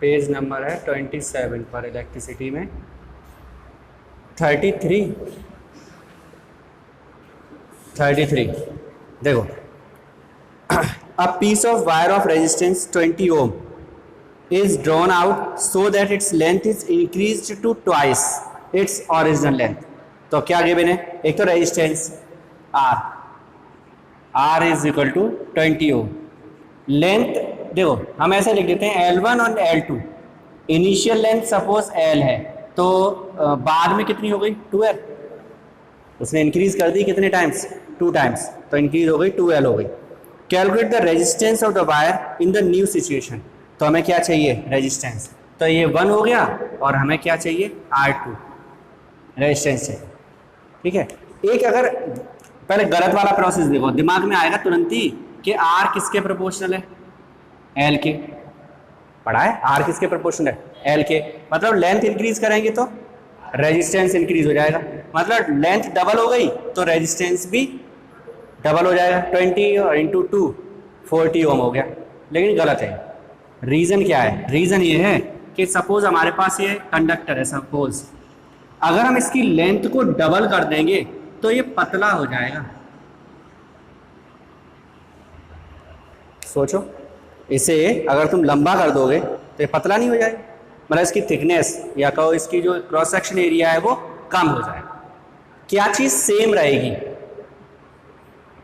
Page number है 27 पर electricity में 33 देखो, a piece of wire of resistance 20 ohm is drawn out so that its length is increased to twice its original length. तो क्या given है? एक तो resistance R is equal to 20 ohm. Length देखो हम ऐसे लिख देते हैं L1 और L2। Initial length suppose L है तो बाद में कितनी हो गई 2L, उसने इंक्रीज कर दी कितने टाइम्स 2 टाइम्स, तो इंक्रीज हो गई 2L हो गई। Calculate the resistance of the wire in the new situation. तो हमें क्या चाहिए रेजिस्टेंस, तो ये 1 हो गया और हमें क्या चाहिए R2 रेजिस्टेंस चाहिए। ठीक है, एक अगर पहले गलत वाला प्रोसेस देखो, दिमाग में आएगा तुरंत ही कि R किसके प्रोपोर्शनल है L के, पढ़ा है R किसके प्रोपोर्शनल है L के, मतलब लेंथ इंक्रीज करेंगे तो रेजिस्टेंस इंक्रीज हो जाएगा, मतलब लेंथ डबल हो गई तो रेजिस्टेंस भी डबल हो जाएगा, 20 और इंटू 2 40 ओम हो गया। लेकिन गलत है। रीज़न क्या है? रीज़न ये है कि सपोज हमारे पास ये कंडक्टर है, सपोज अगर हम इसकी लेंथ को डबल कर देंगे तो ये पतला हो जाएगा। सोचो, इसे अगर तुम लंबा कर दोगे तो ये पतला नहीं हो जाएगा, मतलब इसकी थिकनेस या कहो इसकी जो क्रॉस सेक्शन एरिया है वो कम हो जाएगा। क्या चीज़ सेम रहेगी?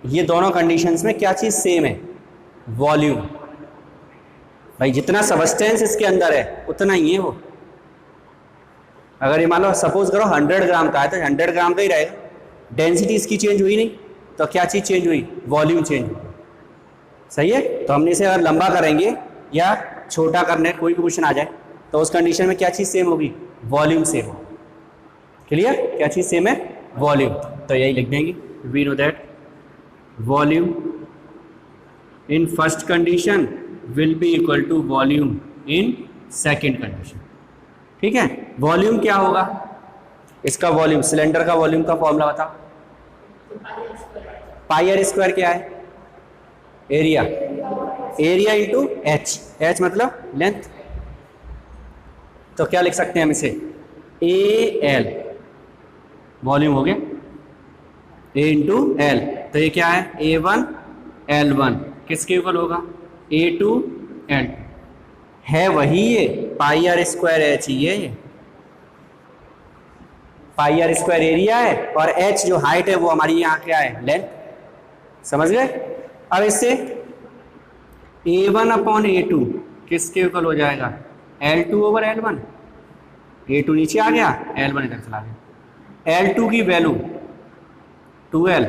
ये दोनों कंडीशंस में क्या चीज़ सेम है? वॉल्यूम। भाई जितना सबस्टेंस इसके अंदर है उतना ही है वो। अगर ये मान लो सपोज करो 100 ग्राम का है तो 100 ग्राम का ही रहेगा। डेंसिटी इसकी चेंज हुई नहीं तो क्या चीज़ चेंज हुई? वॉल्यूम चेंज हुई। सही है, तो हमने इसे अगर लंबा करेंगे या छोटा करने कोई भी क्वेश्चन आ जाए तो उस कंडीशन में क्या चीज़ सेम होगी? वॉल्यूम सेम होगी। क्लियर? क्या चीज़ सेम है? वॉल्यूम। तो यही लिख देंगे, we know that volume in first condition will be equal to volume in second condition. ठीक है, वॉल्यूम क्या होगा? इसका वॉल्यूम, सिलेंडर का वॉल्यूम का फॉर्मूला बताओ। पाई आर स्क्वायर क्या है? Area, area into h, h मतलब लेंथ। तो क्या लिख सकते हैं हम इसे? ए एल, वॉल्यूम हो गया ए इंटू एल। तो ये क्या है? A1 L1 किसके इक्वल होगा? A2 L2 है वही, ये पाई आर स्क्वायर एच ही है। ये पाई आर स्क्वायर एरिया है और एच जो हाइट है वो हमारी यहाँ क्या है? लेंथ। समझ गए? अब इससे A1 अपॉन A2 किसके इक्वल हो जाएगा? L2 over L1। A2 नीचे आ गया, L1 इधर चला गया। L2 की वैल्यू 2L,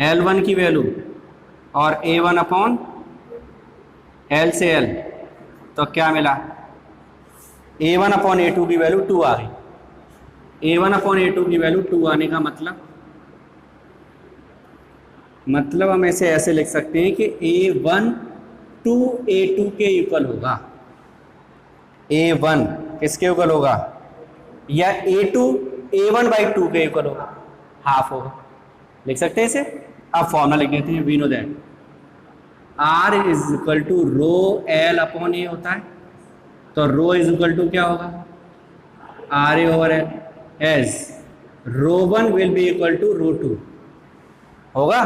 L1 की वैल्यू और A1 अपॉन L से L, तो क्या मिला? A1 अपॉन A2 की वैल्यू 2 आ गई। A1 अपॉन A2 की वैल्यू 2 आने का मतलब हम इसे ऐसे लिख सकते हैं कि A1 टू A2 के इक्वल होगा। A1 किसके इक्वल होगा? या A2 A1 बाई 2 के इक्वल होगा, हाफ होगा। लिख सकते हैं इसे। अब फॉर्मूला लिख देते हैं, we know that R is equal to rho L upon A होता है, तो रो इज इक्वल टू क्या होगा? RA over A rho 1 will be equal to rho 2 होगा।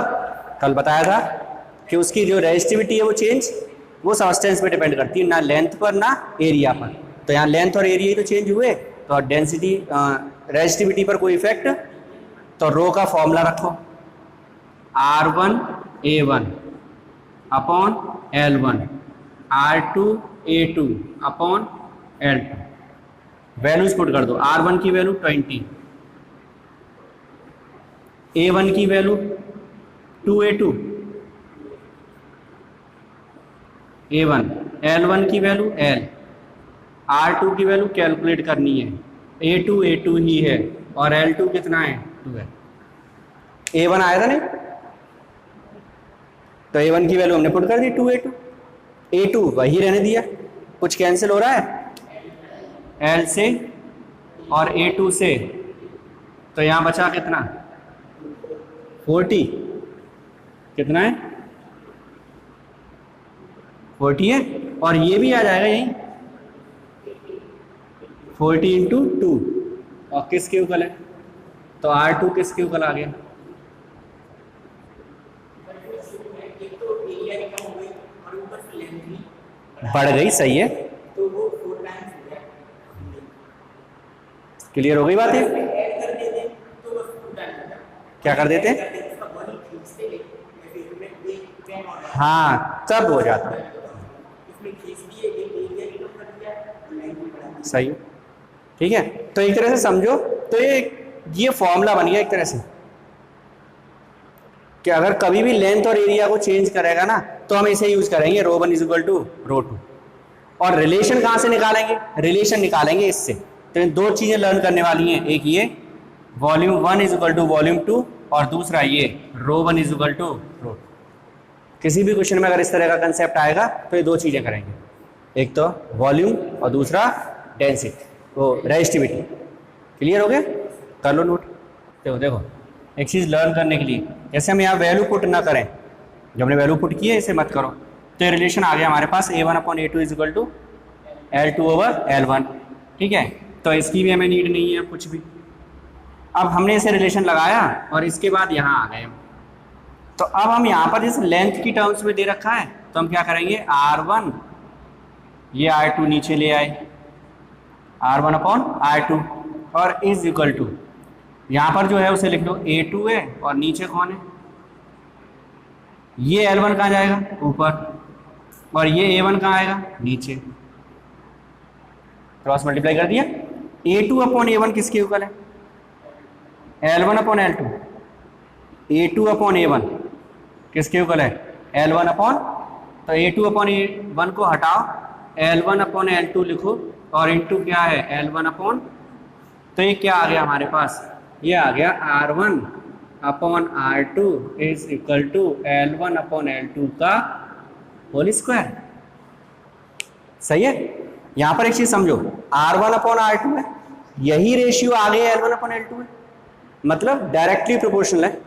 कल बताया था कि उसकी जो रेजिस्टिविटी है वो चेंज वो सबस्टेंस पे डिपेंड करती है, ना लेंथ पर ना एरिया पर। तो यहाँ लेंथ और एरिया ही तो चेंज हुए, तो डेंसिटी रेजिस्टिविटी पर कोई इफेक्ट। तो रो का फॉर्मूला रखो, R1 A1 upon L1, R2 A2 upon L2। Values put कर दो। R1 की वैल्यू 20, A1 की वैल्यू 2A2 A1, L1 की वैल्यू L, R2 की वैल्यू कैलकुलेट करनी है। A2 ही है और L2 कितना है? 2 है। A1 आया था नहीं, तो A1 की वैल्यू हमने पुट कर दी 2A2, A2 वही रहने दिया। कुछ कैंसिल हो रहा है L से और A2 से, तो यहाँ बचा कितना? 40। कितना है? 40 है। और ये भी आ जाएगा यहीं, 40 इंटू 2 और किसके इक्वल है, तो R2 किसके इक्वल आ गया, बढ़ गई, सही है, क्लियर हो गई बात है। क्या कर देते, हाँ तब हो जाता है, सही, ठीक है। तो एक तरह से समझो तो ये फॉर्मूला बन गया एक तरह से कि अगर कभी भी लेंथ और एरिया को चेंज करेगा ना तो हम इसे यूज करेंगे ρ1 इज इक्वल टू ρ2। और रिलेशन कहाँ से निकालेंगे, रिलेशन निकालेंगे इससे। तो इन दो चीजें लर्न करने वाली हैं, एक ये volume 1 is equal to volume 2 और दूसरा ये ρ1 इज इक्वल टू ρ2। किसी भी क्वेश्चन में अगर इस तरह का कंसेप्ट आएगा तो ये दो चीजें करेंगे, एक तो वॉल्यूम और दूसरा डेंसिटी, वो रेजिस्टिविटी। क्लियर हो गया, कर लो नोट। तो देखो एक चीज़ लर्न करने के लिए, जैसे हम यहाँ वैल्यू पुट ना करें, जब हमने वैल्यू पुट की है इसे मत करो, तो रिलेशन आ गया हमारे पास A1/A2 is equal to L2/L1, ठीक है। तो इसकी भी हमें नीड नहीं है कुछ भी। अब हमने इसे रिलेशन लगाया और इसके बाद यहाँ आ गए, तो अब हम यहाँ पर इस लेंथ की टर्म्स में दे रखा है तो हम क्या करेंगे, R1 ये R2 नीचे ले आए, R1/R2 और इज इक्वल टू यहाँ पर जो है उसे लिख लो A2 है और नीचे कौन है, ये L1 कहाँ जाएगा, ऊपर, और ये A1 कहाँ आएगा, नीचे। क्रॉस मल्टीप्लाई कर दिया। A2/A1 किसके इक्वल है, L1/L2। A2/A1 किसके इक्वल है, L1 तो A2/A1 को हटाओ, L1/L2 लिखो और इनटू क्या है L1/, तो ये क्या आ गया हमारे पास, ये आ गया R1/R2 is equal to L1/L2 का होल स्क्वायर। सही है। यहां पर एक चीज समझो, R1/R2 है, यही रेशियो आगे L1/L2 है, मतलब डायरेक्टली प्रोपोर्शनल है।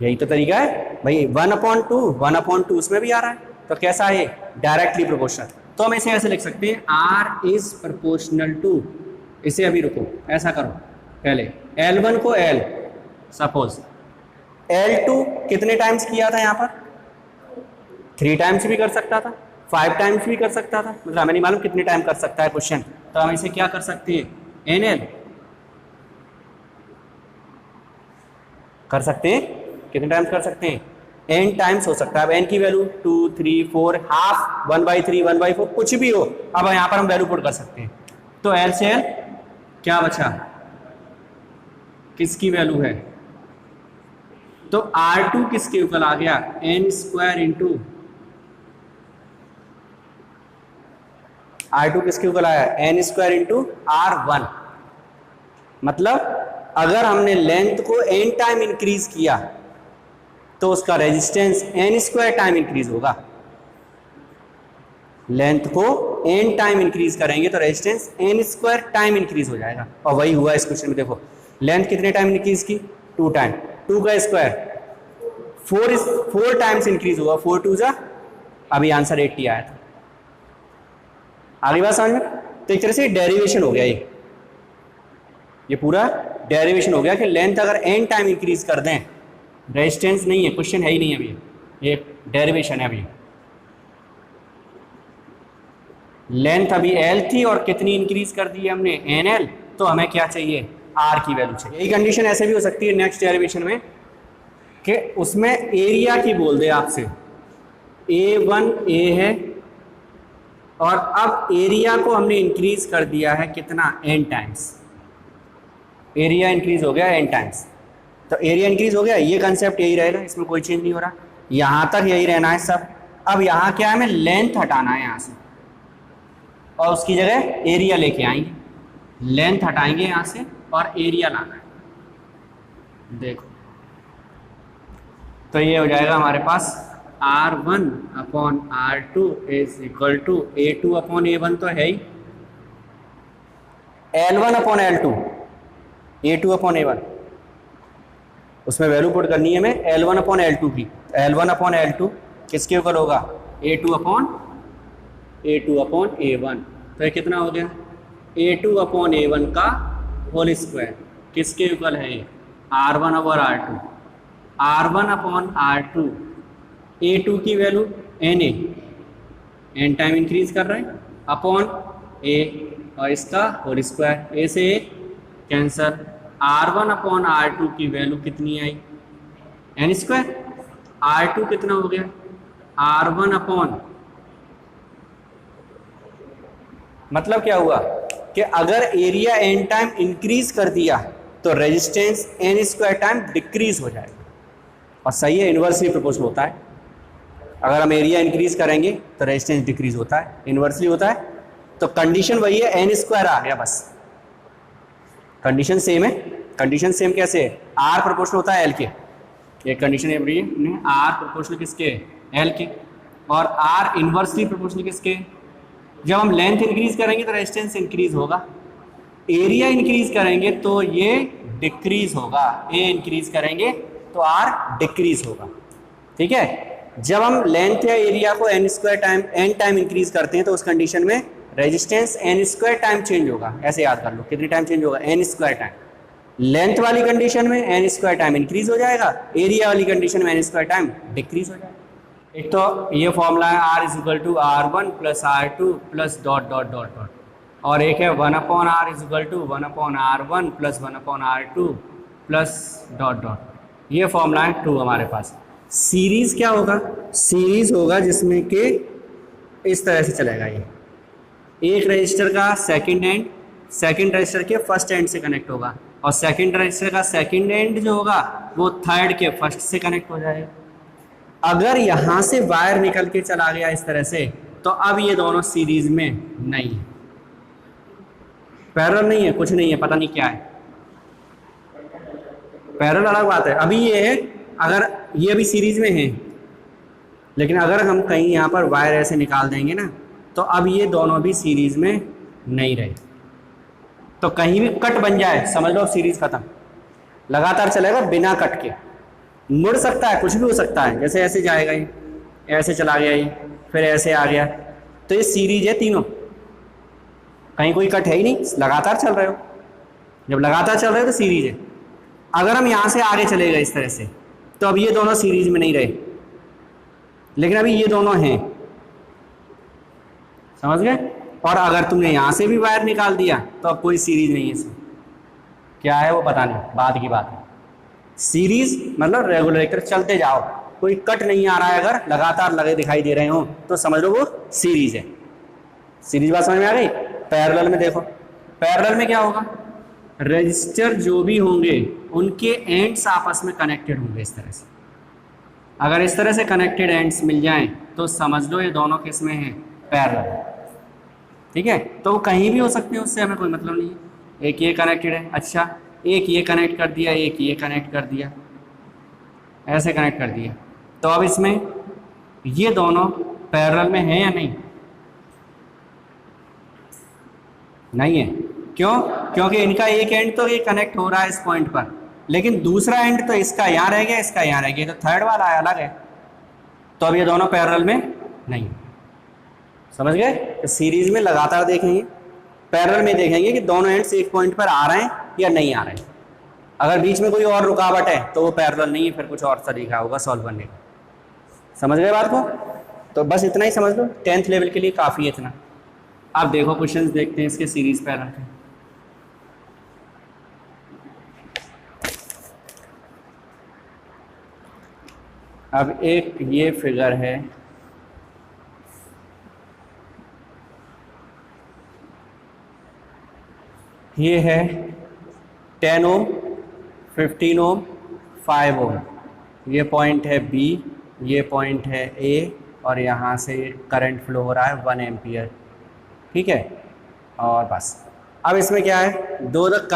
यही तो तरीका है भाई, 1/2 उसमें भी आ रहा है, तो कैसा है, डायरेक्टली प्रोपोर्शनल। तो हम इसे ऐसे लिख सकते हैं R इज प्रोपोर्शनल टू, इसे अभी रुको, ऐसा करो पहले L1 को L, सपोज L2 कितने टाइम्स किया था यहाँ पर, 3 टाइम्स भी कर सकता था, 5 टाइम्स भी कर सकता था, मतलब हमें नहीं मालूम कितने टाइम कर सकता है क्वेश्चन। तो हम इसे क्या कर सकते हैं, NL कर सकते हैं, कितने टाइम्स कर सकते हैं, n टाइम्स हो सकता है। अब n की वैल्यू 2, 3, 4, हाफ, 1/3, 1/4 कुछ भी हो, अब यहाँ पर हम वैल्यू पुट कर सकते हैं। तो L से L क्या बचा, किसकी वैल्यू है, तो R2 किसके इक्वल आ गया, n² इंटू R2 किसके इक्वल आया, n² इंटू R1। मतलब अगर हमने लेंथ को n टाइम इंक्रीज किया तो उसका रेजिस्टेंस n² टाइम इंक्रीज होगा। लेंथ को n टाइम इंक्रीज करेंगे तो रेजिस्टेंस n² टाइम इंक्रीज हो जाएगा, और वही हुआ इस क्वेश्चन में। देखो लेंथ कितने टाइम इंक्रीज की, 2 टाइम, 2 का स्क्वायर 4 टाइम्स इंक्रीज हुआ, 4 2 जा, अभी आंसर 80 आया था। आगे बात समझ में। तो एक तरह से डेरिवेशन हो गया, ये पूरा डेरिवेशन हो गया कि लेंथ अगर n टाइम इंक्रीज कर दें, रेजिस्टेंस नहीं है, क्वेश्चन है ही नहीं अभी, ये डेरिवेशन है अभी। लेंथ अभी L थी और कितनी इंक्रीज कर दी है हमने, NL, तो हमें क्या चाहिए, R की वैल्यू चाहिए। यही कंडीशन ऐसे भी हो सकती है नेक्स्ट डेरिवेशन में कि उसमें एरिया की बोल दे आपसे, A1 A है और अब एरिया को हमने इंक्रीज कर दिया है कितना, n टाइम्स, एरिया इंक्रीज हो गया n टाइम्स। तो एरिया इंक्रीज हो गया, ये कंसेप्ट यही रहेगा, इसमें कोई चेंज नहीं हो रहा, यहाँ तक यही रहना है सब। अब यहाँ क्या है, हमें लेंथ हटाना है यहाँ से और उसकी जगह एरिया लेके आएंगे, लेंथ हटाएंगे यहाँ से और एरिया लाना है। देखो तो ये हो जाएगा हमारे पास R1/R2 is equal to A2/A1 तो है ही, L1/L2, A2/A1, उसमें वैल्यू पुट करनी है हमें L1/L2 की। L1/L2 किसके इक्वल होगा, A2/A1। तो ये कितना हो गया, A2/A1 का होल स्क्वायर किसके इक्वल है ये, R1/R2, R1/R2, A2 की वैल्यू एन टाइम इंक्रीज कर रहे हैं अपॉन ए और इसका होल स्क्वायर, ए से कैंसर, R1/R2 की वैल्यू कितनी आई, एन स्क्वायर, R2 कितना हो गया, R1 मतलब क्या हुआ कि अगर एरिया एन टाइम इंक्रीज कर दिया तो resistance n square time decrease हो जाएगा, और सही है, इन्वर्सली प्रोपोर्शनल होता है। अगर हम एरिया इंक्रीज करेंगे तो रेजिस्टेंस डिक्रीज होता है, इन्वर्सली होता है। तो कंडीशन वही है, एन स्क्वायर आ गया बस, कंडीशन सेम है। कंडीशन सेम कैसे है, आर प्रोपोर्शनल होता है एल के, ये कंडीशन है आर प्रोपोर्शनल किसके, एल के, और आर इन्वर्सली प्रोपोर्शनल किसके, जब हम लेंथ इंक्रीज करेंगे तो रेजिस्टेंस इंक्रीज होगा, एरिया इंक्रीज करेंगे तो ये डिक्रीज होगा, ए इंक्रीज करेंगे तो आर डिक्रीज होगा। ठीक है, जब हम लेंथ या एरिया को n square time n time increase करते हैं तो उस कंडीशन में resistance n square time change होगा। ऐसे याद कर लो, कितनी टाइम चेंज होगा, एन स्क्वायर टाइम। लेंथ वाली कंडीशन में एन स्क्वायर टाइम इंक्रीज हो जाएगा, एरिया वाली कंडीशन में एन स्क्वायर टाइम डिक्रीज हो जाएगा। एक तो ये फॉर्मूला है R=R1 + R2 + dot dot dot dot, और एक है 1/R = 1/R1 + 1/R2 + dot dot. ये फॉर्मूला है 2 हमारे पास। सीरीज क्या होगा, सीरीज होगा जिसमें कि इस तरह से चलेगा, ये एक रजिस्टर का सेकंड एंड सेकंड रजिस्टर के फर्स्ट एंड से कनेक्ट होगा, और सेकंड रजिस्टर का सेकंड एंड जो होगा वो थर्ड के फर्स्ट से कनेक्ट हो जाएगा। अगर यहाँ से वायर निकल के चला गया इस तरह से, तो अब ये दोनों सीरीज में नहीं है, पैरेलल नहीं है, कुछ नहीं है, पता नहीं क्या है। पैरेलल अलग बात है, अभी ये है, अगर ये अभी सीरीज में है, लेकिन अगर हम कहीं यहाँ पर वायर ऐसे निकाल देंगे ना, तो अब ये दोनों भी सीरीज में नहीं रहे, तो कहीं भी कट बन जाए समझ लो सीरीज खत्म, लगातार चलेगा बिना कट के, मुड़ सकता है, कुछ भी हो सकता है, जैसे ऐसे जाएगा ये, ऐसे चला गया ये, फिर ऐसे आ गया, तो ये सीरीज है तीनों, कहीं कोई कट है ही नहीं, लगातार चल रहे हो। जब लगातार चल रहे हो तो सीरीज है। अगर हम यहाँ से आगे चले गए इस तरह से, तो अब ये दोनों सीरीज में नहीं रहे, लेकिन अभी ये दोनों हैं, समझ गए। और अगर तुमने यहाँ से भी वायर निकाल दिया तो अब कोई सीरीज नहीं है इसमें, क्या है वो पता नहीं, बाद की बात है। सीरीज मतलब रेगुलर एक तरह चलते जाओ, कोई कट नहीं आ रहा है, अगर लगातार लगे दिखाई दे रहे हो तो समझ लो वो सीरीज है। सीरीज बात समझ में आ गई। पैरेलल में देखो, पैरेलल में क्या होगा, रजिस्टर जो भी होंगे उनके एंड्स आपस में कनेक्टेड होंगे इस तरह से। अगर इस तरह से कनेक्टेड एंड्स मिल जाएं तो समझ लो ये दोनों किस में हैं, पैरेलल। ठीक है, तो वो कहीं भी हो सकते हैं, उससे हमें कोई मतलब नहीं है। एक ये कनेक्टेड है, अच्छा एक ये कनेक्ट कर दिया, एक ये कनेक्ट कर दिया, ऐसे कनेक्ट कर दिया, तो अब इसमें ये दोनों पैरेलल में हैं या नहीं, नहीं है। क्यों, क्योंकि इनका एक एंड तो ये कनेक्ट हो रहा है इस पॉइंट पर, लेकिन दूसरा एंड तो इसका यहाँ रह गया, इसका यहाँ रह गया, तो थर्ड वाला है अलग है, तो अब ये दोनों पैरेलल में नहीं। समझ गए। तो सीरीज में लगातार देखेंगे, पैरेलल में देखेंगे कि दोनों एंड्स एक पॉइंट पर आ रहे हैं या नहीं आ रहे हैं। अगर बीच में कोई और रुकावट है तो वो पैरेलल नहीं है, फिर कुछ और तरीका होगा सॉल्व करने का। समझ गए बात को। तो बस इतना ही समझ लो, 10th लेवल के लिए काफ़ी है इतना। अब देखो क्वेश्चंस देखते हैं इसके सीरीज पैरेलल के। अब एक ये फिगर है, ये है 10 ओम, 15 ओम, 5 ओम, ये पॉइंट है B, ये पॉइंट है A, और यहाँ से करंट फ्लो हो रहा है 1 एम्पियर। ठीक है, और बस अब इसमें क्या है, दो the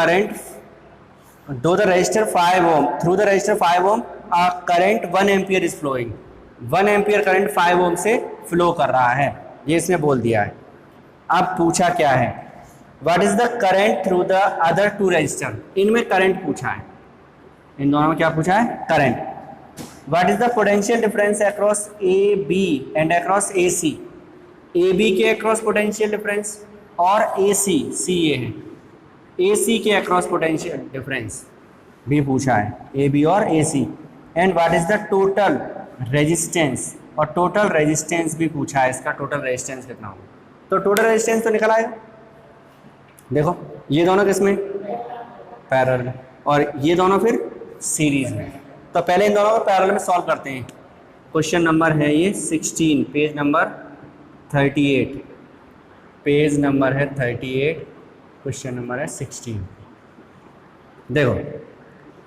resistor 5 ohm, through the resistor 5 ohm current 1 ampere is flowing, 1 ampere current 5 ohm से फ्लो कर रहा है, ये इसमें बोल दिया है। अब पूछा क्या है, what is the current through the other 2 resistor, इनमें करंट पूछा है, इन दोनों में क्या पूछा है, current. What is the potential difference across A B and across A C, A B के अक्रॉस पोटेंशियल डिफरेंस, और ए सी, सी ये है, ए सी के अक्रॉस पोटेंशियल डिफरेंस भी पूछा है, ए बी और A C. And what is the total resistance, और टोटल रेजिस्टेंस भी पूछा है, इसका टोटल रेजिस्टेंस कितना होगा। तो टोटल रेजिस्टेंस तो निकल आएगा, देखो ये दोनों किसमें, पैरेलल में, और ये दोनों फिर सीरीज में। तो पहले इन दोनों को पैरेलल में सॉल्व करते हैं। क्वेश्चन नंबर है ये 16, पेज नंबर 38, पेज नंबर है 38, क्वेश्चन नंबर है 16। देखो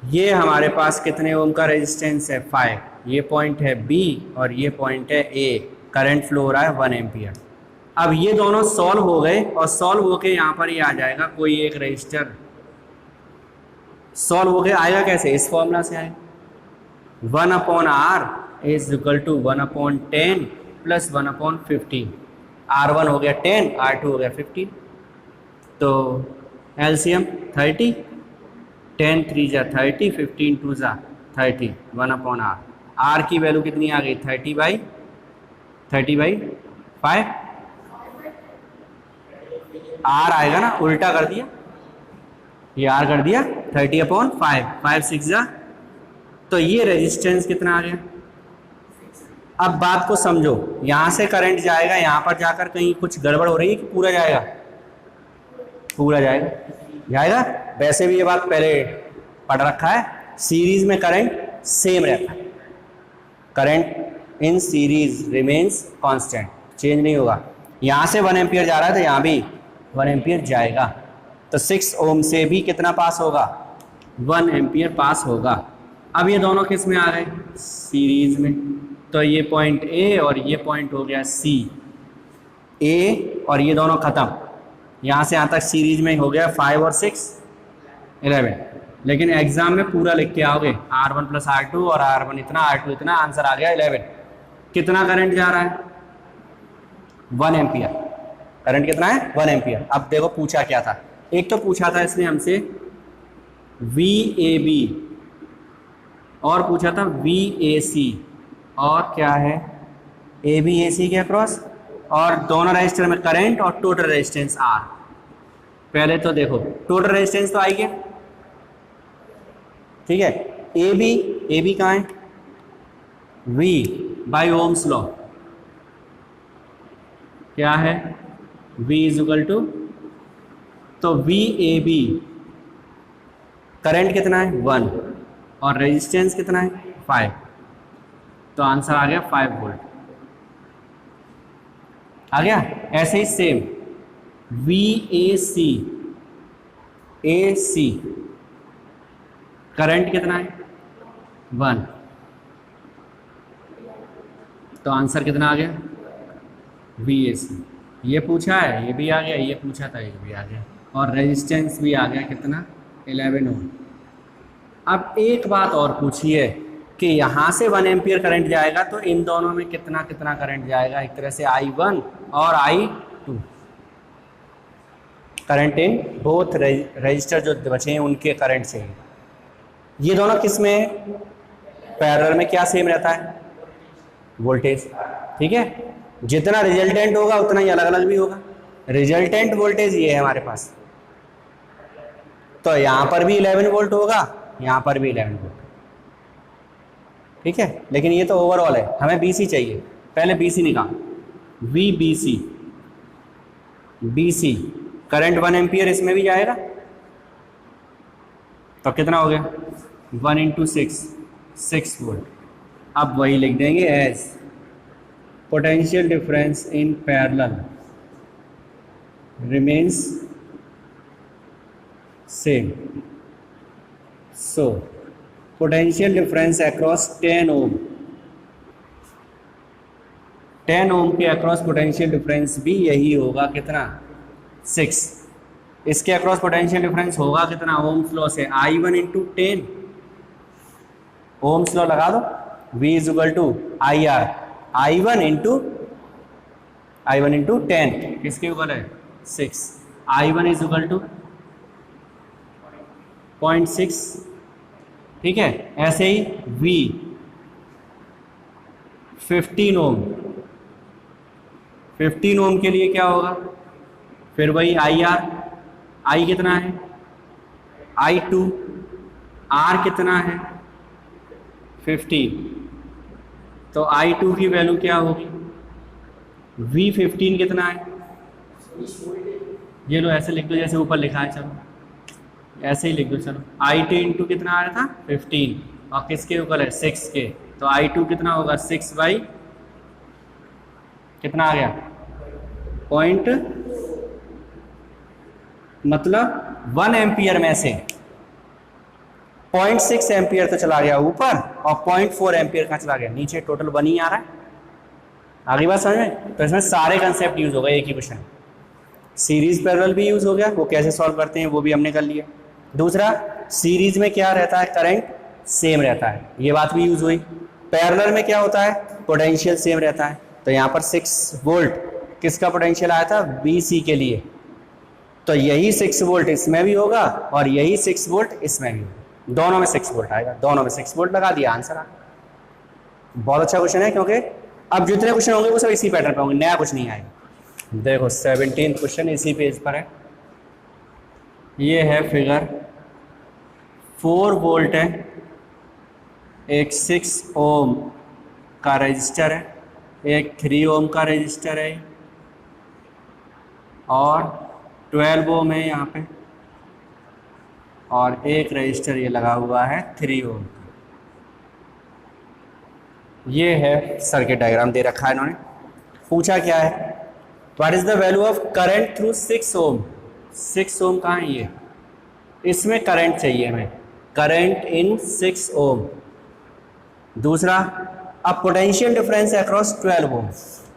ये हमारे पास कितने ओम का रेजिस्टेंस है, 5, ये पॉइंट है बी और ये पॉइंट है ए, करंट फ्लो हो रहा है 1 एम्पियर। अब ये दोनों सॉल्व हो गए और सॉल्व होके यहाँ पर ये आ जाएगा कोई एक रजिस्टर, सॉल्व होके आएगा कैसे, इस फॉर्मूला से आएगा, 1/R is equal to 1/10 plus 1/15। R1 हो गया 10, R2 हो गया 15, तो एलसीएम 30, 10 3 जा 30, 15 2 जा 30, 1/R। R की वैल्यू कितनी आ गई, 30/5। R आएगा ना, उल्टा कर दिया, ये R कर दिया 30/5, 5 6 जा, तो ये रेजिस्टेंस कितना आ गया। अब बात को समझो, यहाँ से करंट जाएगा, यहाँ पर जाकर कहीं कुछ गड़बड़ हो रही है कि पूरा जाएगा, पूरा जाएगा, जाएगा। वैसे भी ये बात पहले पढ़ रखा है, सीरीज में करंट सेम रहता है, current in series remains constant, change नहीं होगा। यहाँ से 1 एम्पियर जा रहा है तो यहाँ भी 1 एम्पियर जाएगा, तो 6 ओम से भी कितना पास होगा, 1 एम्पियर पास होगा। अब ये दोनों किस में आ गए, सीरीज में, तो ये पॉइंट ए और ये पॉइंट हो गया सी, ए और ये दोनों खत्म, यहाँ से यहाँ तक सीरीज में हो गया 5 और 6 11। लेकिन एग्जाम में पूरा लिख के आओगे, R1 प्लस R2 और R1 इतना, R2 इतना, आंसर आ गया 11। कितना करंट जा रहा है, 1 एम्पियर, करंट कितना है, 1 एम्पियर। अब देखो पूछा क्या था, एक तो पूछा था इसने हमसे VAB और पूछा था VAC, और क्या है ABAC के अक्रॉस, और दोनों रजिस्टर में करंट और टोटल रेजिस्टेंस R। पहले तो देखो टोटल रेजिस्टेंस तो आई गया, ठीक है। AB कहाँ है, V बाई ओम्स लॉ क्या है, V इज इक्वल टू, तो VAB करंट कितना है 1 और रेजिस्टेंस कितना है 5, तो आंसर आ गया 5 वोल्ट आ गया। ऐसे ही सेम VAC, AC करंट कितना है 1, तो आंसर कितना आ गया VAC। ये पूछा है, ये भी आ गया, ये पूछा था, ये भी आ गया, और रेजिस्टेंस भी आ गया कितना 11 ओम। अब एक बात और पूछी है कि यहाँ से 1 एम्पियर करंट जाएगा तो इन दोनों में कितना कितना करंट जाएगा, एक तरह से I1 और I2, current in both register जो बचे हैं उनके करंट से। ये दोनों किस में, पैरेलल में क्या सेम रहता है, वोल्टेज, ठीक है। जितना रिजल्टेंट होगा उतना ही अलग अलग भी होगा। रिजल्टेंट वोल्टेज ये है हमारे पास, तो यहाँ पर भी 11 वोल्ट होगा, यहाँ पर भी 11 वोल्ट, ठीक है। लेकिन ये तो ओवरऑल है, हमें BC चाहिए, पहले BC निकाल, VBC, BC करंट 1 एम्पियर इसमें भी जाएगा, तो कितना हो गया 1 इंटू 6 वोल्ट। अब वही लिख देंगे as potential difference in parallel remains same, so potential difference across 10 ohm, 10 ohm के अक्रॉस पोटेंशियल डिफरेंस भी यही होगा कितना 6। इसके अक्रॉस पोटेंशियल डिफरेंस होगा कितना, ओम्स लॉ से I1 इंटू 10, ओम्स लॉ लगा दो, V is equal to IR, I1 into 10 किसके इक्वल है 6, I1 इज इक्वल टू 0.6, ठीक है। ऐसे ही V 15 ओम, 15 ओम के लिए क्या होगा फिर वही आई आर, आई कितना है आई टू, आर कितना है 15, तो आई टू की वैल्यू क्या होगी वी 15 कितना है, ये लो ऐसे लिख दो जैसे ऊपर लिखा है, चलो ऐसे ही लिख दो, चलो आई टी इंटू कितना आ रहा था 15 और किसके ऊपर है 6 के, तो आई टू कितना होगा 6 बाई कितना आ गया पॉइंट, मतलब 1 एम्पियर में से 0.6 एम्पियर तो चला गया ऊपर और 0.4 एम्पियर कहाँ चला गया नीचे, टोटल 1 ही आ रहा है। आगे बात समझ में, तो इसमें सारे कंसेप्ट यूज हो गए एक ही क्वेश्चन। सीरीज पैरेलल भी यूज हो गया, वो कैसे सॉल्व करते हैं वो भी हमने कर लिया। दूसरा, सीरीज में क्या रहता है करंट सेम रहता है, ये बात भी यूज हुई। पैरेलल में क्या होता है पोटेंशियल सेम रहता है, तो यहाँ पर 6 वोल्ट किसका पोटेंशियल आया था BC के लिए, तो यही 6 वोल्ट इसमें भी होगा और यही 6 वोल्ट इसमें भी होगा, दोनों में 6 वोल्ट आएगा, दोनों में 6 वोल्ट लगा दिया, आंसर आ गया। बहुत अच्छा क्वेश्चन है, क्योंकि अब जितने क्वेश्चन होंगे वो सब इसी पैटर्न पे होंगे, नया कुछ नहीं आएगा। देखो 17 क्वेश्चन इसी पेज पर है, ये है फिगर, 4 वोल्ट है, एक 6 ओम का रजिस्टर है, एक 3 ओम का रजिस्टर है और 12 ओम है यहाँ पे, और एक रजिस्टर ये लगा हुआ है 3 ओम। ये है सर्किट डायग्राम दे रखा है इन्होंने। पूछा क्या है, what is the value of current through 6 ओम। 6 ओम कहाँ है ये, इसमें करंट चाहिए हमें, करंट इन 6 ओम। दूसरा, अब पोटेंशियल डिफरेंस अक्रॉस 12 ओम,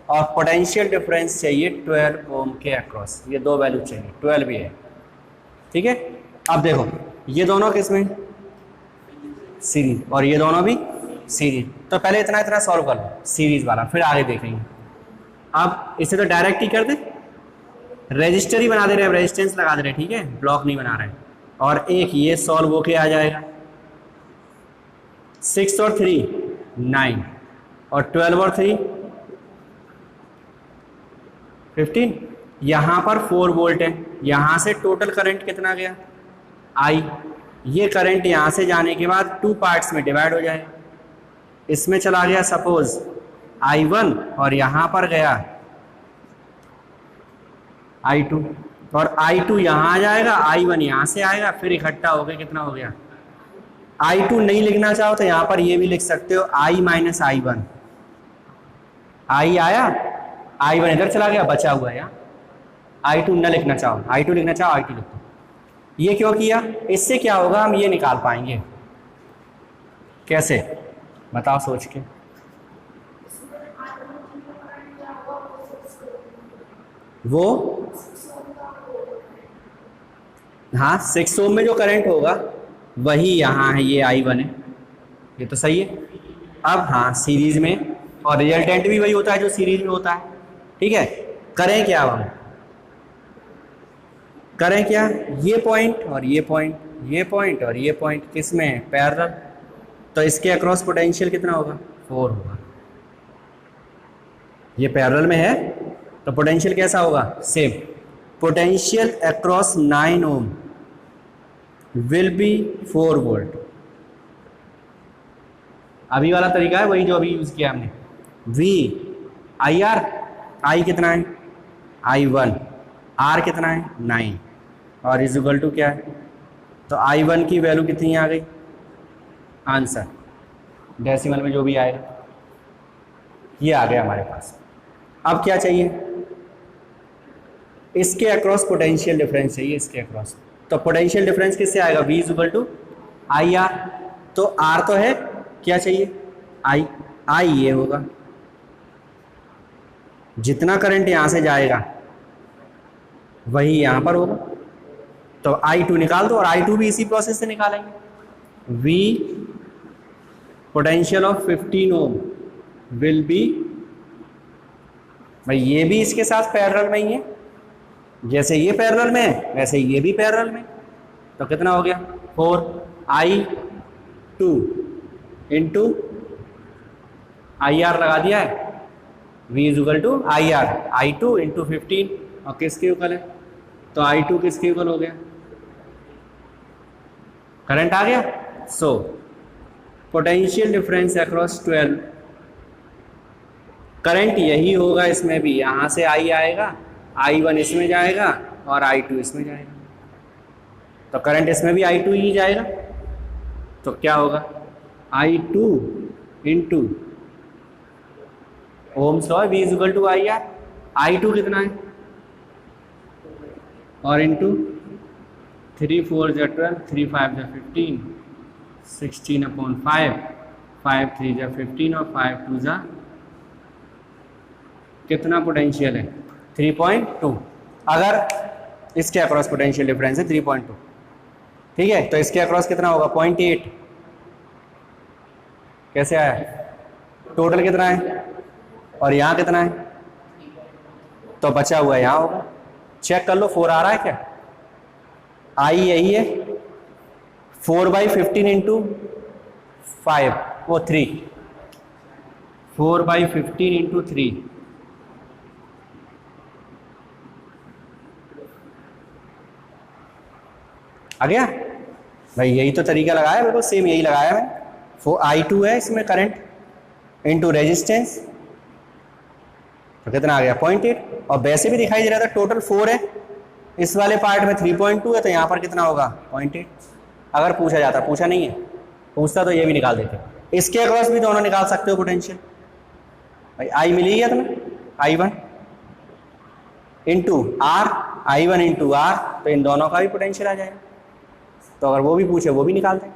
और पोटेंशियल डिफरेंस चाहिए 12 ओम के अक्रॉस, ये दो वैल्यू चाहिए, 12 भी है, ठीक है। अब देखो ये दोनों किसमें सीरीज और ये दोनों भी सीरीज, तो पहले इतना इतना सॉल्व कर लो सीरीज वाला, फिर आगे देखेंगे। अब इसे तो डायरेक्ट ही कर दे, रेजिस्टर ही बना दे रहे हैं, रेजिस्टेंस लगा दे रहे हैं, ठीक है, ब्लॉक नहीं बना रहे हैं। और एक ये सॉल्व होके आ जाएगा, 6 और 3 9 और 12 और 3 15। यहाँ पर 4 वोल्ट है, यहाँ से टोटल करंट कितना गया I, ये करंट यहाँ से जाने के बाद 2 पार्ट्स में डिवाइड हो जाए, इसमें चला गया सपोज I1 और यहाँ पर गया I2, और I2 यहाँ आ जाएगा, I1 यहाँ से आएगा, फिर इकट्ठा हो गया, कितना हो गया I2 नहीं लिखना चाहो तो यहाँ पर ये भी लिख सकते हो I माइनस I1, I आया I1 इधर चला गया, बचा हुआ है यहाँ, I2 न लिखना चाहो, I2 लिखना चाहो I2 लिखो। ये क्यों किया, इससे क्या होगा हम ये निकाल पाएंगे, कैसे बताओ सोच के। वो हाँ 6 ओम में जो करंट होगा वही यहाँ है, ये I1 है, ये तो सही है। अब हाँ सीरीज में, और रिजल्टेंट भी वही होता है जो सीरीज में होता है, ठीक है। करें क्या, अब हम करें क्या, ये पॉइंट और ये पॉइंट, ये पॉइंट और ये पॉइंट किस में है पैरेलल, तो इसके अक्रॉस पोटेंशियल कितना होगा 4 होगा, ये पैरेलल में है तो पोटेंशियल कैसा होगा same. Potential across 9 ohm will be 4 volt. अभी वाला तरीका है वही जो अभी यूज किया हमने, V आई आर, I कितना है I1, R कितना है 9 और इज इक्वल टू क्या है, तो I1 की वैल्यू कितनी आ गई, आंसर डेसिमल में जो भी आएगा ये आ गया हमारे पास। अब क्या चाहिए, इसके अक्रॉस पोटेंशियल डिफरेंस चाहिए, इसके अक्रॉस, तो पोटेंशियल डिफरेंस किससे आएगा, V is equal to I R, तो R तो है, क्या चाहिए I ये होगा, जितना करंट यहां से जाएगा वही यहां पर होगा, तो I2 निकाल दो, और I2 भी इसी प्रोसेस से निकालेंगे। V potential of 15 ohm will be, भाई ये भी इसके साथ पैरेलल में ही है, जैसे ये पैरेलल में है वैसे ये भी पैरेलल में, तो कितना हो गया 4I2 इंटू IR लगा दिया है, V is equal to IR, I2 into 15 और किसके इक्वल है तो I2 किसके इक्वल हो गया? करंट आ गया। सो पोटेंशियल डिफरेंस अक्रॉस 12, करंट यही होगा इसमें भी, यहाँ से I आएगा, I1 इसमें जाएगा और I2 इसमें जाएगा, तो करंट इसमें भी I2 ही जाएगा। तो क्या होगा? I2 into ohm's law V equal to I R. I2 कितना है? और इंटू 3 4 जा 12, 3 5 जा 15, 16/5, 5 3 जा 15 और 5 2 जा कितना पोटेंशियल है? 3.2। अगर इसके अक्रॉस पोटेंशियल डिफरेंस है 3.2, ठीक है, तो इसके अक्रॉस कितना होगा? 0.8। कैसे आया? टोटल कितना है और यहाँ कितना है? तो बचा हुआ यहाँ होगा। चेक कर लो 4 आ रहा है क्या? आई यही है, 4/15 इंटू 5 वो 3, 4/15 इंटू 3, आ गया भाई। यही तो तरीका लगाया, बिल्कुल सेम यही लगाया मैंने। I2 है इसमें करंट इंटू रेजिस्टेंस, तो कितना आ गया? 0.8। और वैसे भी दिखाई दे रहा था टोटल 4 है, इस वाले पार्ट में 3.2 है, तो यहाँ पर कितना होगा? 0.8। अगर पूछा जाता, पूछा नहीं है, पूछता तो ये भी निकाल देते। इसके अक्रॉस भी दोनों निकाल सकते हो पोटेंशियल भाई। I मिली गया तुम्हें, I1 into R, I1 into R, तो इन दोनों का भी पोटेंशियल आ जाएगा। तो अगर वो भी पूछे वो भी निकाल दें।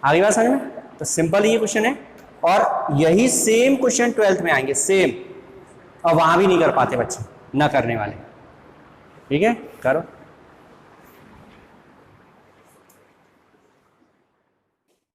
आगे बात समझ में? तो सिंपल ये क्वेश्चन है, और यही सेम क्वेश्चन 12th में आएंगे, सेम, और वहां भी नहीं कर पाते बच्चे, ना करने वाले। ठीक है, करो।